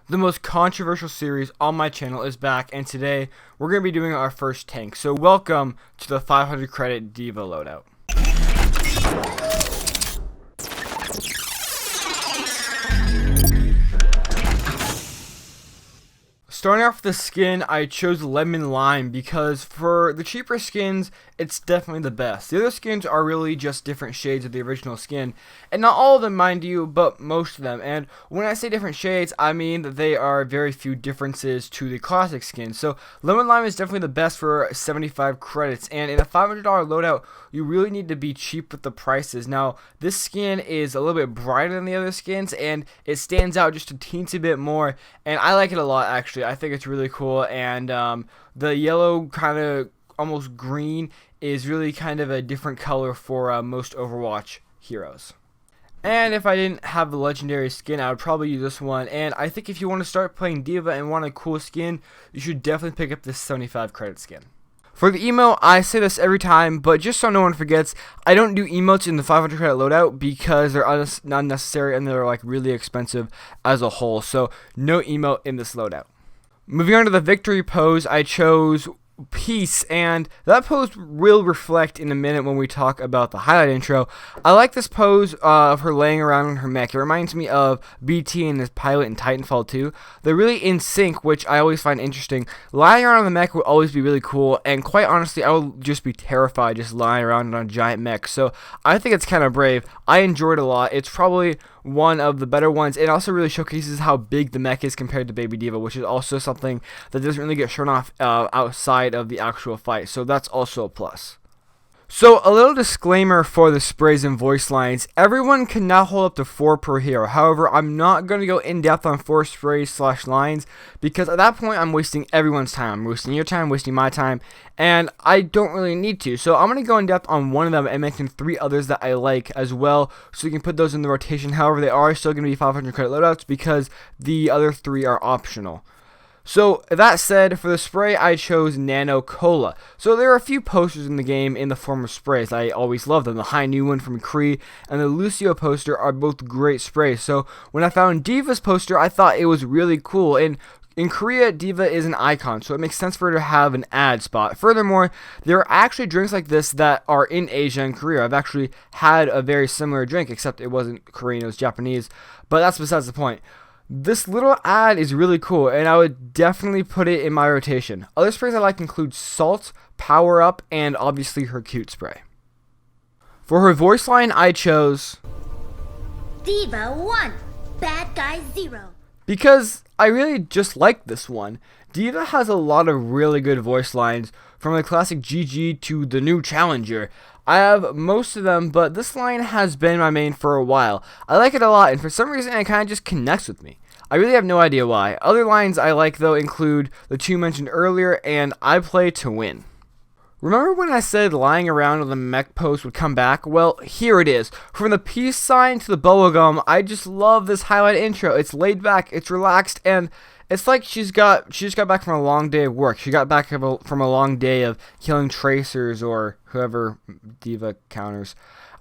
The most controversial series on my channel is back, and today we're going to be doing our first tank. So welcome to the 500 credit D.va loadout. Starting off with the skin, I chose Lemon Lime because for the cheaper skins, it's definitely the best. The other skins are really just different shades of the original skin, and not all of them, mind you, but most of them. And when I say different shades, I mean that they are very few differences to the classic skin. So Lemon Lime is definitely the best for 75 credits, and in a $500 loadout, you really need to be cheap with the prices. Now, this skin is a little bit brighter than the other skins, and it stands out just a teensy bit more, and I like it a lot, actually. I think it's really cool, and the yellow kind of almost green is really kind of a different color for most Overwatch heroes. And if I didn't have the legendary skin, I would probably use this one. And I think if you want to start playing D.va and want a cool skin, you should definitely pick up this 75 credit skin. For the emote, I say this every time, but just so no one forgets, I don't do emotes in the 500 credit loadout because they're unnecessary and they're like really expensive as a whole. So no emote in this loadout. Moving on to the victory pose, I chose Peace, and that pose will reflect in a minute when we talk about the highlight intro. I like this pose of her laying around on her mech. It reminds me of BT and his pilot in Titanfall 2. They're really in sync, which I always find interesting. Lying around on the mech would always be really cool, and quite honestly, I would just be terrified just lying around on a giant mech. So I think it's kind of brave. I enjoyed it a lot. It's probably one of the better ones. It also really showcases how big the mech is compared to Baby D.va, which is also something that doesn't really get shown off outside of the actual fight, so that's also a plus. So a little disclaimer for the sprays and voice lines: everyone can now hold up to 4 per hero. However, I'm not going to go in depth on 4 sprays / lines because at that point I'm wasting everyone's time. I'm wasting your time, wasting my time, and I don't really need to. So I'm going to go in depth on one of them and mention 3 others that I like as well, so you can put those in the rotation. However, they are still going to be 500 credit loadouts because the other 3 are optional. So that said, for the spray, I chose Nano Cola. So there are a few posters in the game in the form of sprays. I always love them. The High New one from Cree and the Lucio poster are both great sprays. So when I found D.va's poster, I thought it was really cool. And in Korea, D.va is an icon, so it makes sense for her to have an ad spot. Furthermore, there are actually drinks like this that are in Asia and Korea. I've actually had a very similar drink, except it wasn't Korean, it was Japanese. But that's besides the point. This little ad is really cool, and I would definitely put it in my rotation. Other sprays I like include Salt, Power Up, and obviously her cute spray. For her voice line, I chose D.va 1, Bad Guy 0. Because I really just like this one. D.va has a lot of really good voice lines, from the classic GG to the new Challenger. I have most of them, but this line has been my main for a while. I like it a lot, and for some reason it kind of just connects with me. I really have no idea why. Other lines I like, though, include the 2 mentioned earlier, and I play to win. Remember when I said lying around on the mech post would come back? Well, here it is. From the peace sign to the bubblegum, I just love this highlight intro. It's laid back, it's relaxed, and it's like she just got back from a long day of work. She got back from a long day of killing tracers or whoever D.va counters.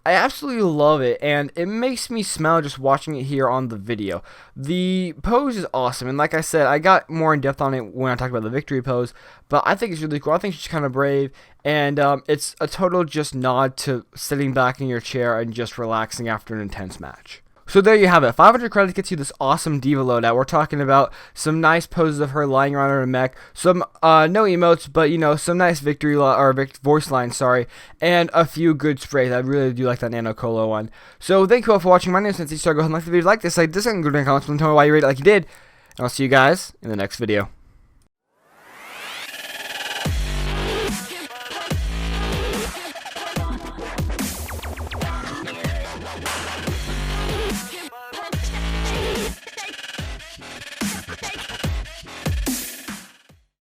I absolutely love it, and it makes me smile just watching it here on the video. The pose is awesome, and like I said, I got more in depth on it when I talked about the victory pose, but I think it's really cool. I think she's kind of brave, and it's a total just nod to sitting back in your chair and just relaxing after an intense match. So there you have it. 500 credits gets you this awesome D.va loadout. We're talking about some nice poses of her lying around on her mech, some no emotes, but you know, some nice voice lines, sorry, and a few good sprays. I really do like that Nano Cola one. So thank you all for watching. My name is Sensei. So go ahead and like the video, like this, and go down in the comments and tell me why you rate it like you did. And I'll see you guys in the next video.